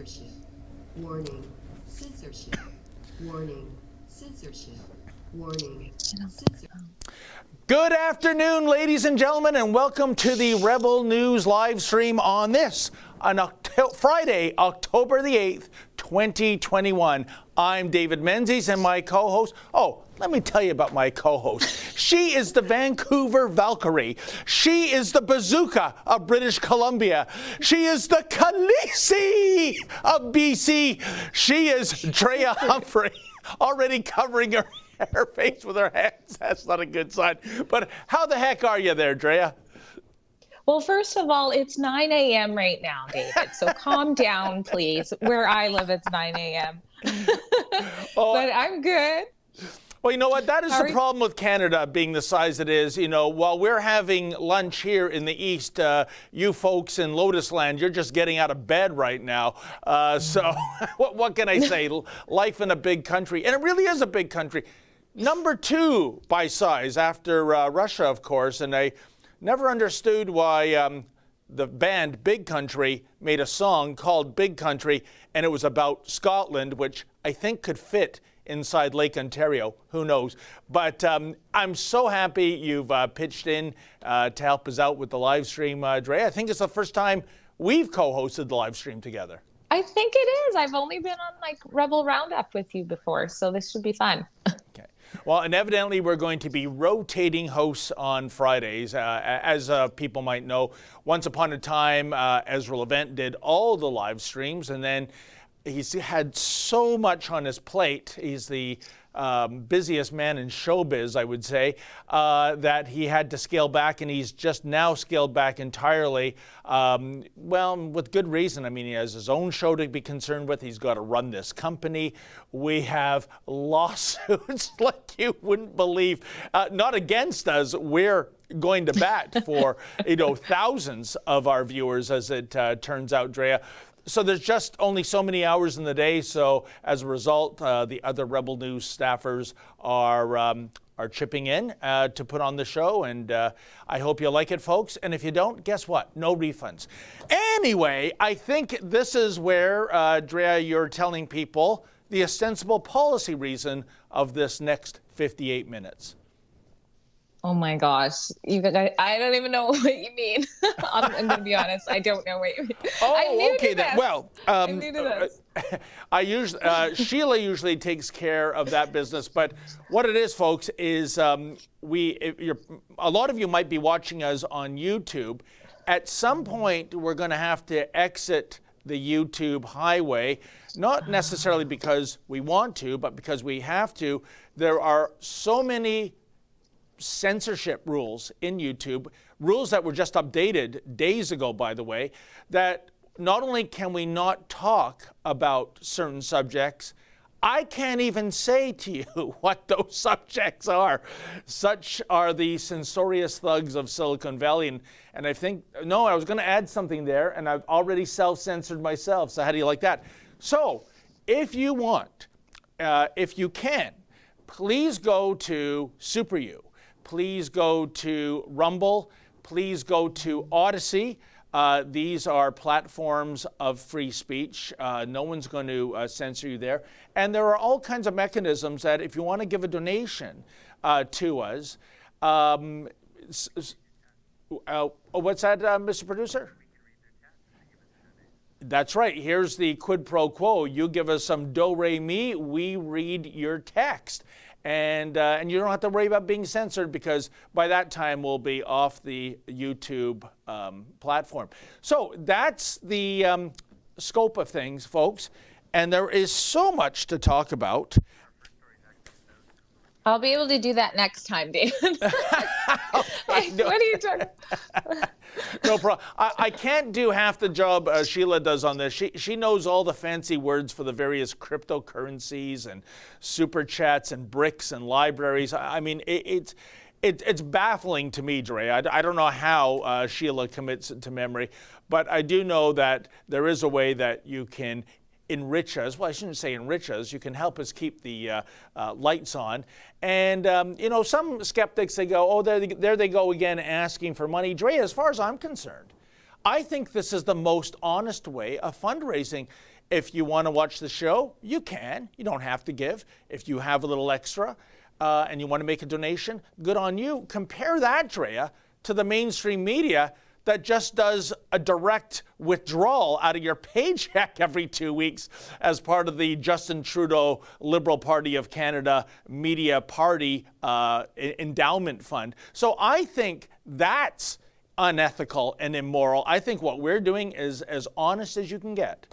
Censorship. Warning. Censorship. Warning. Censorship. Warning. Censorship. Good afternoon, ladies and gentlemen, and welcome to the Rebel News live stream on this, on Friday, October the 8th, 2021. I'm David Menzies, and my co-host, let me tell you about my co-host. She is the Vancouver Valkyrie. She is the Bazooka of British Columbia. She is the Khaleesi of BC. She is Drea Humphrey, already covering her face with her hands. That's not a good sign. But how the heck are you there, Drea? Well, first of all, it's 9 a.m. right now, David. So calm down, please. Where I live, it's 9 a.m. But I'm good. Well, you know what? That is the problem with Canada being the size it is. You know, while we're having lunch here in the East, you folks in Lotus Land, you're just getting out of bed right now. So what can I say? Life in a big country. And it really is a big country. Number 2 by size after Russia, of course. And I never understood why the band Big Country made a song called Big Country, and it was about Scotland, which I think could fit inside Lake Ontario. Who knows? But I'm so happy you've pitched in to help us out with the live stream, Dre. I think it's the first time we've co-hosted the live stream together. I think it is. I've only been on like Rebel Roundup with you before, so this should be fun. Okay. Well, and evidently we're going to be rotating hosts on Fridays. As people might know, once upon a time, Ezra Levent did all the live streams, and then he's had so much on his plate. He's the busiest man in showbiz, I would say, that he had to scale back, and he's just now scaled back entirely. Well, with good reason. I mean, he has his own show to be concerned with. He's got to run this company. We have lawsuits like you wouldn't believe. Not against us. We're going to bat for, thousands of our viewers, as it turns out, Drea. So there's just only so many hours in the day. So as a result, the other Rebel News staffers are chipping in to put on the show. And I hope you like it, folks. And if you don't, guess what? No refunds. Anyway, I think this is where, Drea, you're telling people the ostensible policy reason of this next 58 minutes. Oh my gosh, you guys, I don't even know what you mean. I'm going to be honest, I don't know what you mean. Oh, okay then. Well, I'm new to this. Sheila usually takes care of that business, but what it is, folks, is a lot of you might be watching us on YouTube. At some point, we're going to have to exit the YouTube highway, not necessarily because we want to, but because we have to. There are so many censorship rules in YouTube, rules that were just updated days ago, by the way, that not only can we not talk about certain subjects, I can't even say to you what those subjects are. Such are the censorious thugs of Silicon Valley. And I think, no, I was going to add something there, and I've already self-censored myself. So how do you like that? So if you want, if you can, please go to SuperU. Please go to Rumble. Please go to Odyssey. These are platforms of free speech. No one's going to censor you there. And there are all kinds of mechanisms that if you want to give a donation to us, what's that, Mr. Producer? That's right. Here's the quid pro quo. You give us some do-re-mi, we read your text. And you don't have to worry about being censored because by that time we'll be off the YouTube platform. So that's the scope of things, folks. And there is so much to talk about. I'll be able to do that next time, David. What are you talking about? No problem. I can't do half the job Sheila does on this. She knows all the fancy words for the various cryptocurrencies and super chats and bricks and libraries. I mean, it's baffling to me, Dre. I don't know how Sheila commits it to memory, but I do know that there is a way that you can enrich us. Well, I shouldn't say enrich us. You can help us keep the lights on. And, some skeptics, they go, oh, there they go again asking for money. Dre, as far as I'm concerned, I think this is the most honest way of fundraising. if you want to watch the show, you can. You don't have to give. If you have a little extra and you want to make a donation, good on you. Compare that, Drea, to the mainstream media that just does a direct withdrawal out of your paycheck every 2 weeks as part of the Justin Trudeau Liberal Party of Canada Media Party endowment fund. So I think that's unethical and immoral. I think what we're doing is as honest as you can get.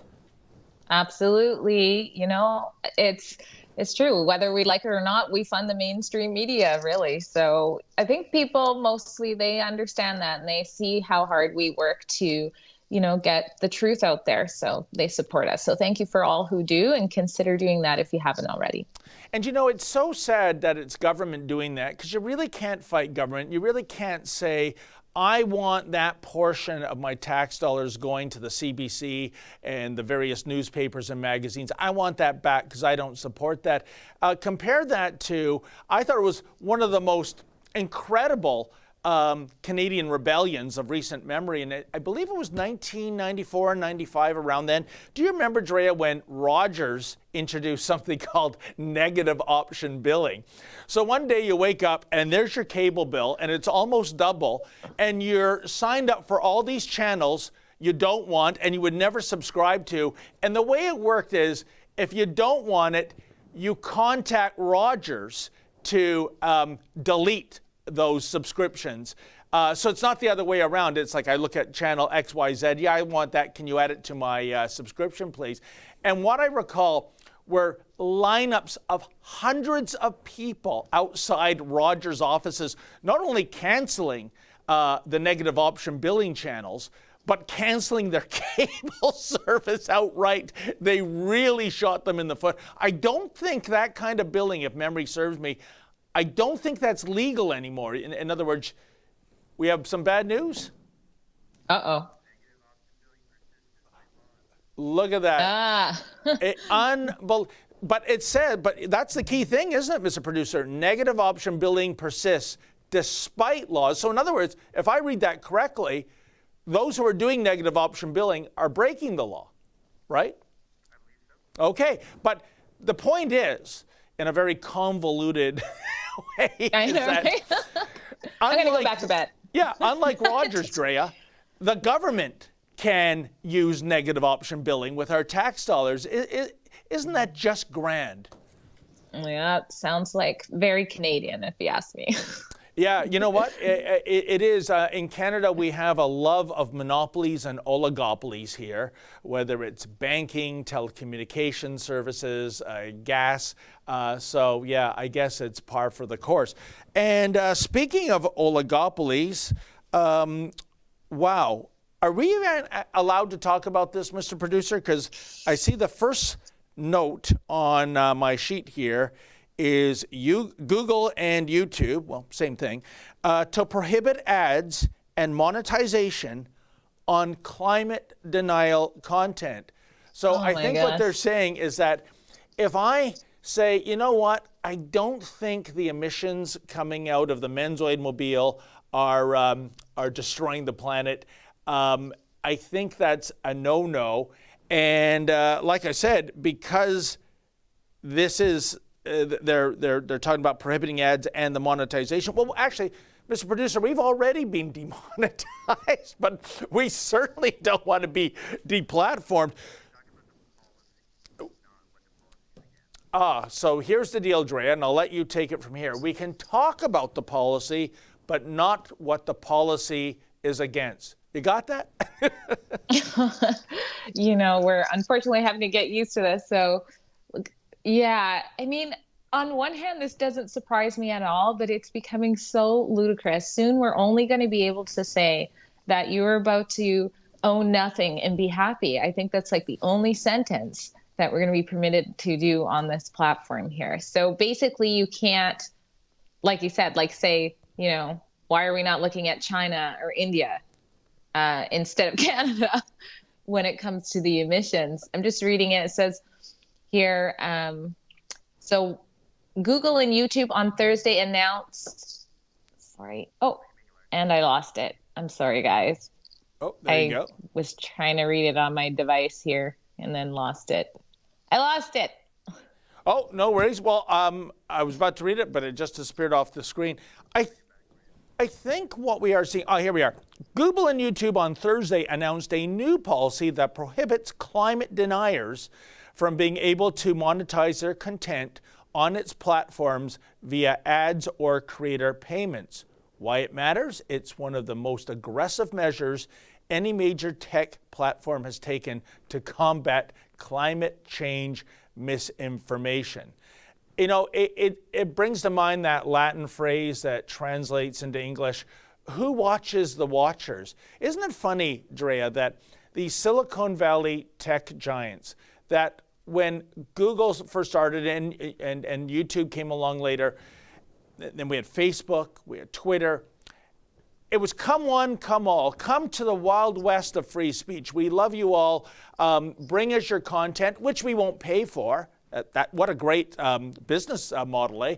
Absolutely. It's true. Whether we like it or not, we fund the mainstream media, really. So I think people mostly, they understand that and they see how hard we work to, get the truth out there. So they support us. So thank you for all who do, and consider doing that if you haven't already. And it's so sad that it's government doing that, because you really can't fight government. You really can't say, I want that portion of my tax dollars going to the CBC and the various newspapers and magazines. I want that back because I don't support that. Compare that to, I thought it was one of the most incredible Canadian rebellions of recent memory, and I believe it was 1994 and 95, around then. Do you remember, Drea, when Rogers introduced something called negative option billing? So one day you wake up and there's your cable bill and it's almost double, and you're signed up for all these channels you don't want and you would never subscribe to. And the way it worked is, if you don't want it, you contact Rogers to delete those subscriptions. So it's not the other way around. It's like, I look at channel XYZ. Yeah, I want that. Can you add it to my subscription, please? And what I recall were lineups of hundreds of people outside Rogers' offices, not only canceling the negative option billing channels, but canceling their cable service outright. They really shot them in the foot. I don't think that kind of billing, if memory serves me, I don't think that's legal anymore. In other words, we have some bad news. Uh-oh. Look at that. But it said, but that's the key thing, isn't it, Mr. Producer? Negative option billing persists despite laws. So in other words, if I read that correctly, those who are doing negative option billing are breaking the law, right? Okay, but the point is, in a very convoluted way, I know, right? I'm going to go back to bed. Yeah, unlike Rogers, Drea, the government can use negative option billing with our tax dollars. Isn't that just grand? Yeah, it sounds like very Canadian, if you ask me. Yeah, you know what? It is. In Canada, we have a love of monopolies and oligopolies here, whether it's banking, telecommunication services, gas. So, yeah, I guess it's par for the course. And speaking of oligopolies, wow. Are we even allowed to talk about this, Mr. Producer? Because I see the first note on my sheet here is Google and YouTube, well, same thing, to prohibit ads and monetization on climate denial content. So I think what they're saying is that if I say, you know what, I don't think the emissions coming out of the Menzies mobile are destroying the planet, I think that's a no-no. And like I said, because this is they're talking about prohibiting ads and the monetization. Well, actually, Mr. Producer, we've already been demonetized, but we certainly don't want to be deplatformed. So here's the deal, Drea, and I'll let you take it from here. We can talk about the policy, but not what the policy is against. You got that? We're unfortunately having to get used to this. So, yeah, I mean, on one hand, this doesn't surprise me at all, but it's becoming so ludicrous. Soon we're only going to be able to say that you're about to own nothing and be happy. I think that's like the only sentence that we're going to be permitted to do on this platform here. So basically you can't, like you said, like say, why are we not looking at China or India instead of Canada when it comes to the emissions? I'm just reading it. It says here, so Google and YouTube on Thursday announced, and I lost it. I'm sorry, guys. Oh, there you go. I was trying to read it on my device here. and then lost it. I lost it. Oh, no worries. Well, I was about to read it, but it just disappeared off the screen. I think what we are seeing, here we are. Google and YouTube on Thursday announced a new policy that prohibits climate deniers from being able to monetize their content on its platforms via ads or creator payments. Why it matters? It's one of the most aggressive measures any major tech platform has taken to combat climate change misinformation. You know, it brings to mind that Latin phrase that translates into English, who watches the watchers? Isn't it funny, Drea, that the Silicon Valley tech giants, that when Google first started and YouTube came along later, then we had Facebook, we had Twitter, it was come one, come all. Come to the wild west of free speech. We love you all. Bring us your content, which we won't pay for. What a great business model, eh?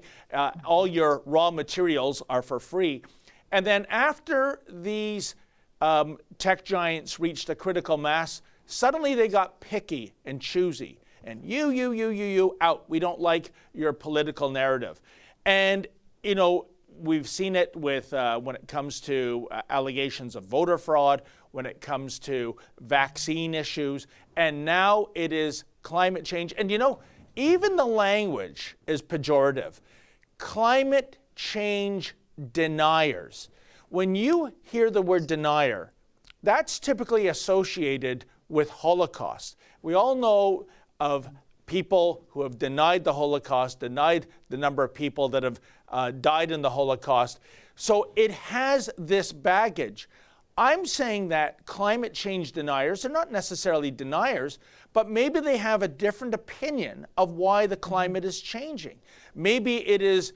All your raw materials are for free. And then after these tech giants reached a critical mass, suddenly they got picky and choosy. And you, out. We don't like your political narrative. And, you know, we've seen it with when it comes to allegations of voter fraud, when it comes to vaccine issues, and now it is climate change. And, you know, even the language is pejorative. Climate change deniers. When you hear the word denier, that's typically associated with Holocaust. We all know of people who have denied the Holocaust, denied the number of people that have died in the Holocaust. So it has this baggage. I'm saying that climate change deniers are not necessarily deniers, but maybe they have a different opinion of why the climate is changing. Maybe it is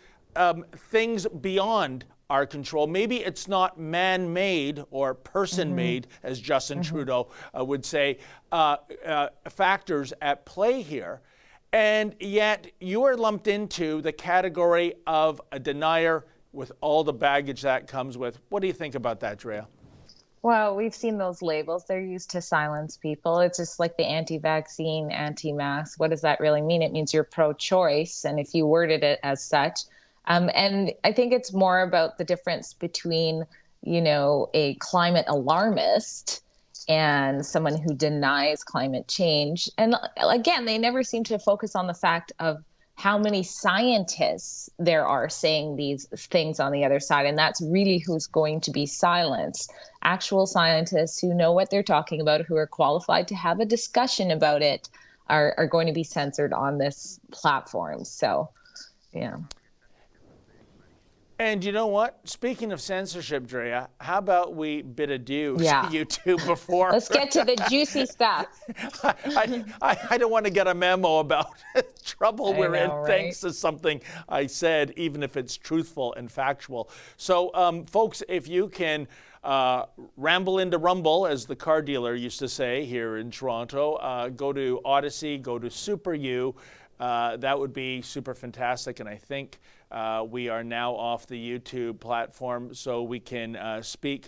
things beyond our control. Maybe it's not man-made or person-made, as Justin Trudeau would say, factors at play here. And yet you are lumped into the category of a denier with all the baggage that comes with. What do you think about that, Drea? Well, we've seen those labels. They're used to silence people. It's just like the anti-vaccine, anti-mask. What does that really mean? It means you're pro-choice, and if you worded it as such. And I think it's more about the difference between, you know, a climate alarmist and someone who denies climate change. And again, they never seem to focus on the fact of how many scientists there are saying these things on the other side. And that's really who's going to be silenced. Actual scientists who know what they're talking about, who are qualified to have a discussion about it, are going to be censored on this platform. So, yeah. And you know what? Speaking of censorship, Drea, how about we bid adieu to YouTube before? Let's get to the juicy stuff. I don't want to get a memo about trouble we're in right? thanks to something I said, even if it's truthful and factual. So, folks, if you can ramble into rumble, as the car dealer used to say here in Toronto, go to Odyssey, go to Super U. That would be super fantastic, and I think we are now off the YouTube platform, so we can speak